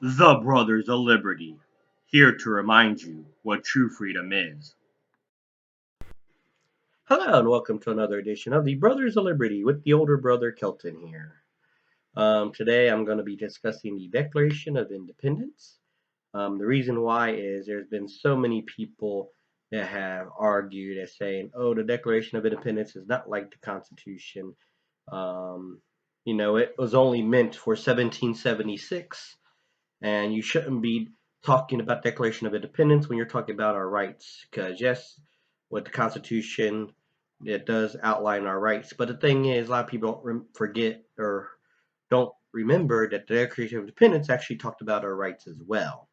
The Brothers of Liberty, here to remind you what true freedom is. Hello, and welcome to another edition of the Brothers of Liberty with the older brother Kelton here. Today I'm going to be discussing the Declaration of Independence. The reason why is there's been so many people that have argued as saying, oh, the Declaration of Independence is not like the Constitution. Um, it was only meant for 1776, and you shouldn't be talking about Declaration of Independence when you're talking about our rights, because yes, with the Constitution, it does outline our rights. But the thing is, a lot of people don't forget or don't remember that the Declaration of Independence actually talked about our rights as well.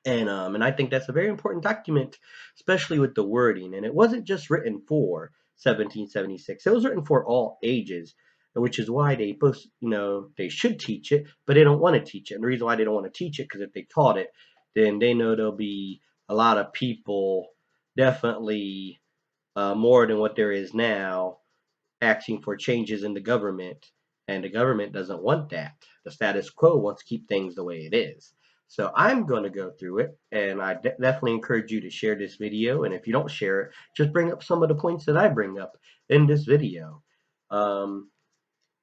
And I think that's a very important document, especially with the wording. And it wasn't just written for 1776; it was written for all ages, which is why they should teach it, but they don't want to teach it. And the reason why they don't want to teach it, because if they taught it, then they know there'll be a lot of people, definitely more than what there is now, asking for changes in the government, and the government doesn't want that. The status quo wants to keep things the way it is. So I'm going to go through it, and I definitely encourage you to share this video. And if you don't share it, just bring up some of the points that I bring up in this video. Um,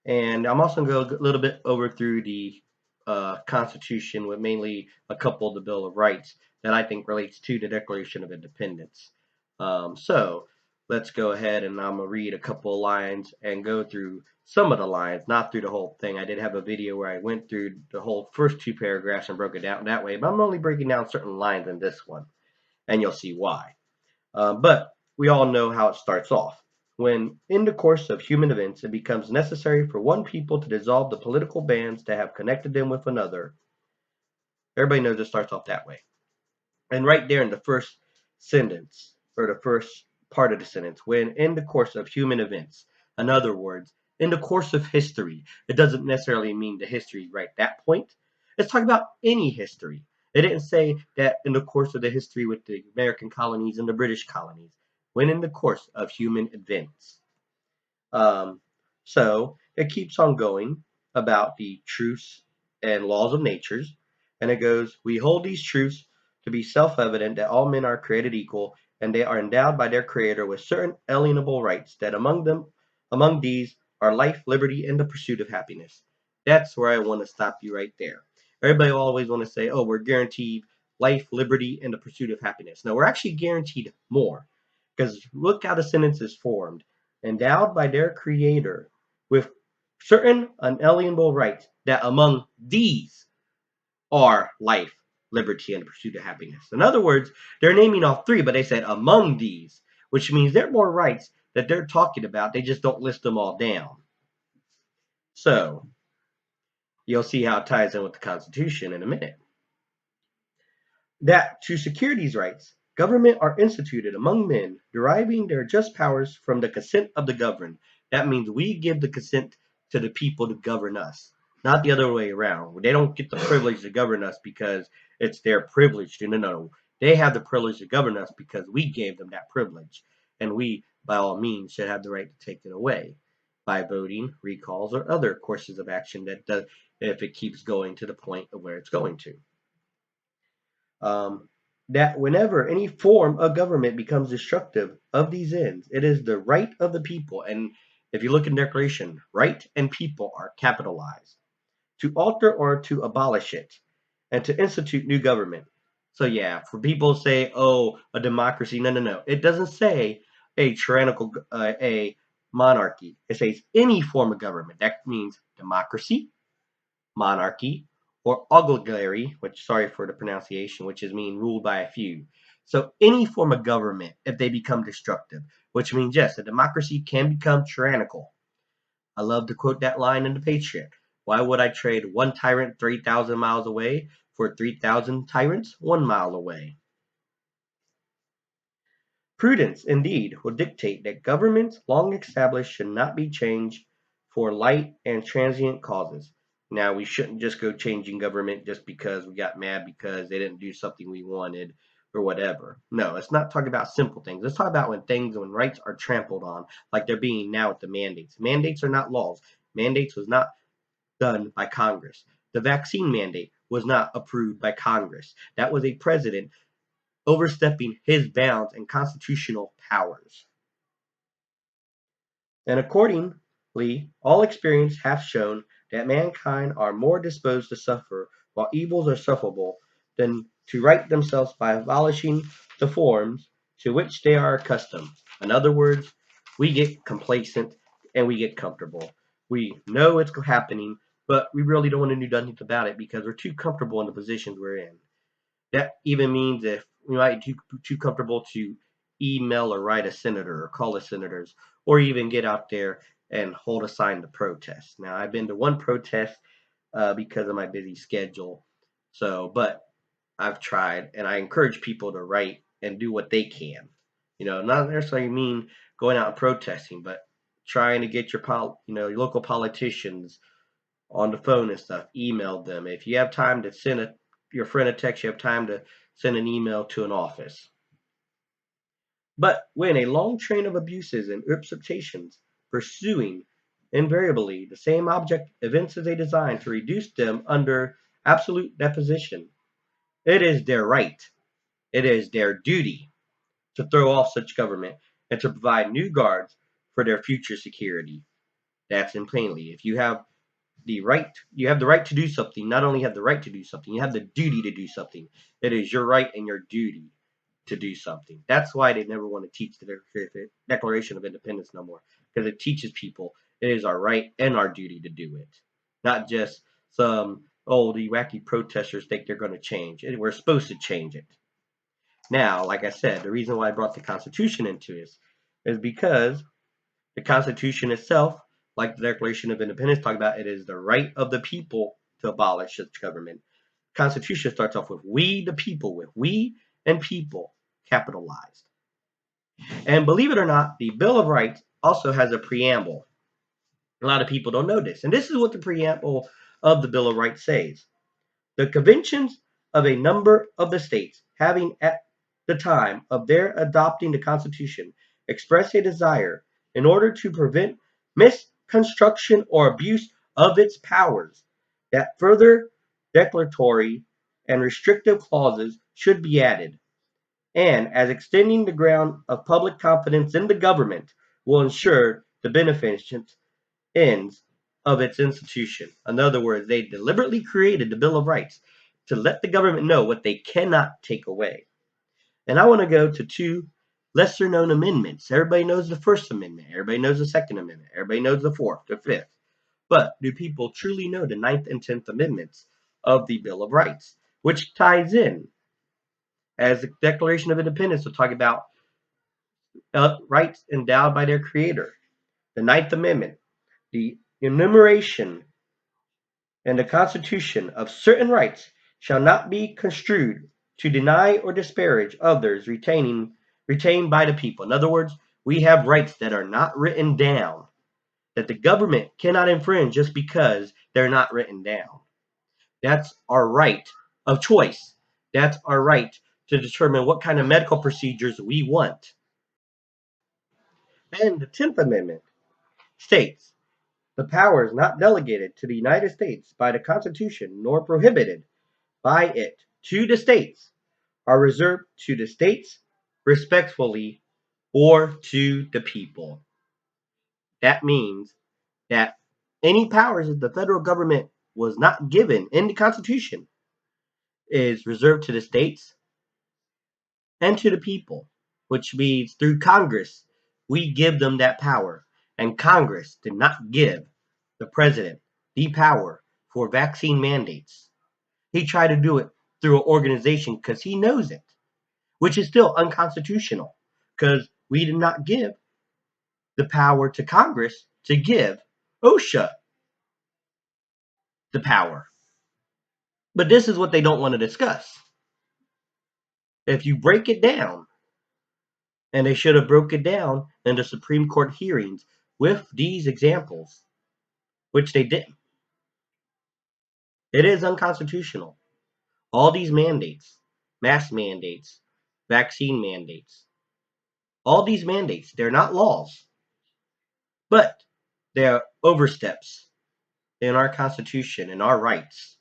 and I'm also going to go a little bit over through the Constitution with mainly a couple of the Bill of Rights that I think relates to the Declaration of Independence. So let's go ahead and I'm going to read a couple of lines and go through some of the lines, not through the whole thing. I did have a video where I went through the whole first two paragraphs and broke it down that way, but I'm only breaking down certain lines in this one, and you'll see why. But we all know how it starts off. When, in the course of human events, it becomes necessary for one people to dissolve the political bands that have connected them with another, everybody knows it starts off that way. And right there in the first sentence, or the first part of the sentence, when in the course of human events, in other words, in the course of history, it doesn't necessarily mean the history right at that point. It's talking about any history. It didn't say that in the course of the history with the American colonies and the British colonies, when in the course of human events. Um, so it keeps on going about the truths and laws of natures, and it goes, we hold these truths to be self-evident that all men are created equal, and they are endowed by their Creator with certain alienable rights, that among these are life, liberty, and the pursuit of happiness. That's where I want to stop you right there. Everybody always want to say, oh, we're guaranteed life, liberty, and the pursuit of happiness. No, we're actually guaranteed more, because look how the sentence is formed, endowed by their Creator with certain unalienable rights, that among these are life, liberty, and the pursuit of happiness. In other words, they're naming all three, but they said among these, which means there are more rights that they're talking about. They just don't list them all down. So you'll see how it ties in with the Constitution in a minute. That to secure these rights, government are instituted among men, deriving their just powers from the consent of the governed. That means we give the consent to the people to govern us, not the other way around. They don't get the privilege to govern us because it's their privilege. No, no, no. They have the privilege to govern us because we gave them that privilege. And we, by all means, should have the right to take it away by voting, recalls, or other courses of action that does, if it keeps going to the point of where it's going to. That whenever any form of government becomes destructive of these ends, it is the right of the people, and if you look in Declaration, right and people are capitalized, to alter or to abolish it, and to institute new government. So yeah, for people to say, oh, a democracy, no, no, no. It doesn't say a tyrannical, a monarchy. It says any form of government. That means democracy, monarchy, or oligarchy, which, sorry for the pronunciation, which is mean ruled by a few. So any form of government, if they become destructive, which means yes, a democracy can become tyrannical. I love to quote that line in The Patriot. Why would I trade one tyrant 3,000 miles away for 3,000 tyrants 1 mile away? Prudence, indeed, will dictate that governments long established should not be changed for light and transient causes. Now, we shouldn't just go changing government just because we got mad because they didn't do something we wanted or whatever. No, it's not talking about simple things. Let's talk about when rights are trampled on, like they're being now with the mandates. Mandates are not laws. Mandates was not done by Congress. The vaccine mandate was not approved by Congress. That was a president overstepping his bounds and constitutional powers. And accordingly, all experience hath shown that mankind are more disposed to suffer while evils are sufferable than to right themselves by abolishing the forms to which they are accustomed. In other words, we get complacent and we get comfortable. We know it's happening, but we really don't want to do nothing about it because we're too comfortable in the positions we're in. That even means if we might be too comfortable to email or write a senator or call the senators or even get out there and hold a sign to protest. Now, I've been to one protest because of my busy schedule. But I've tried, and I encourage people to write and do what they can. Not necessarily mean going out and protesting, but trying to get your local politicians on the phone and stuff. Email them. If you have time to send your friend a text, you have time to send an email to an office. But when a long train of abuses and usurpations pursuing invariably the same object evinces a design to reduce them under absolute deposition, it is their right, it is their duty to throw off such government and to provide new guards for their future security. That's in plainly. If you have the right to do something. Not only have the right to do something, you have the duty to do something. It is your right and your duty to do something. That's why they never want to teach the Declaration of Independence no more, because it teaches people it is our right and our duty to do it, not just some the wacky protesters think they're going to change it. We're supposed to change it. Now, like I said, the reason why I brought the Constitution into this is because the Constitution itself, like the Declaration of Independence, talk about it is the right of the people to abolish such government. Constitution starts off with we the people, with we and people capitalized. And believe it or not, the Bill of Rights also has a preamble. A lot of people don't know this. And this is what the preamble of the Bill of Rights says. The conventions of a number of the states having at the time of their adopting the Constitution expressed a desire in order to prevent misconstruction or abuse of its powers that further declaratory and restrictive clauses should be added, and as extending the ground of public confidence in the government will ensure the beneficent ends of its institution. In other words, they deliberately created the Bill of Rights to let the government know what they cannot take away. And I want to go to two lesser known amendments. Everybody knows the First Amendment. Everybody knows the Second Amendment. Everybody knows the Fourth, the Fifth. But do people truly know the Ninth and Tenth Amendments of the Bill of Rights, which ties in, as the Declaration of Independence will talk about rights endowed by their Creator. The Ninth Amendment, the enumeration and the Constitution of certain rights shall not be construed to deny or disparage others retained by the people. In other words, we have rights that are not written down, that the government cannot infringe just because they're not written down. That's our right of choice. That's our right to determine what kind of medical procedures we want. And the 10th Amendment states the powers not delegated to the United States by the Constitution nor prohibited by it to the states are reserved to the states respectfully or to the people. That means that any powers that the federal government was not given in the Constitution is reserved to the states and to the people, which means through Congress, we give them that power. And Congress did not give the president the power for vaccine mandates. He tried to do it through an organization because he knows it, which is still unconstitutional because we did not give the power to Congress to give OSHA the power. But this is what they don't want to discuss. If you break it down, and they should have broke it down in the Supreme Court hearings with these examples, which they didn't. It is unconstitutional. All these mandates, mask mandates, vaccine mandates, all these mandates, they're not laws, but they're oversteps in our Constitution and our rights.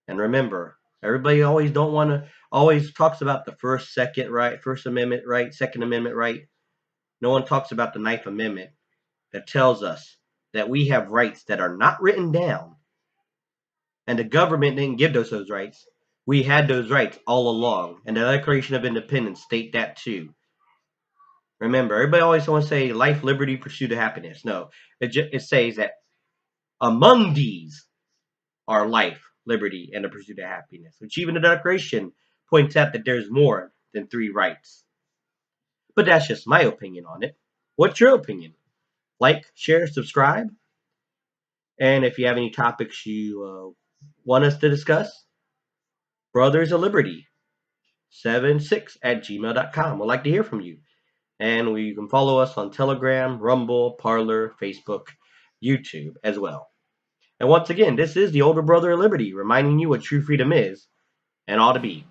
And remember, everybody always talks about the first, second right, First Amendment right, Second Amendment right. No one talks about the Ninth Amendment that tells us that we have rights that are not written down, and the government didn't give us those rights. We had those rights all along, and the Declaration of Independence state that too. Remember, everybody always wants to say life, liberty, pursuit of happiness. No, it says that among these are life, liberty, and the pursuit of happiness, which even the Declaration points out that there's more than three rights. But that's just my opinion on it. What's your opinion? Like, share, subscribe. And if you have any topics you want us to discuss, Brothers of Liberty 76 at gmail.com. We'd like to hear from you. And you can follow us on Telegram, Rumble, Parler, Facebook, YouTube as well. And once again, this is the older brother of liberty, reminding you what true freedom is and ought to be.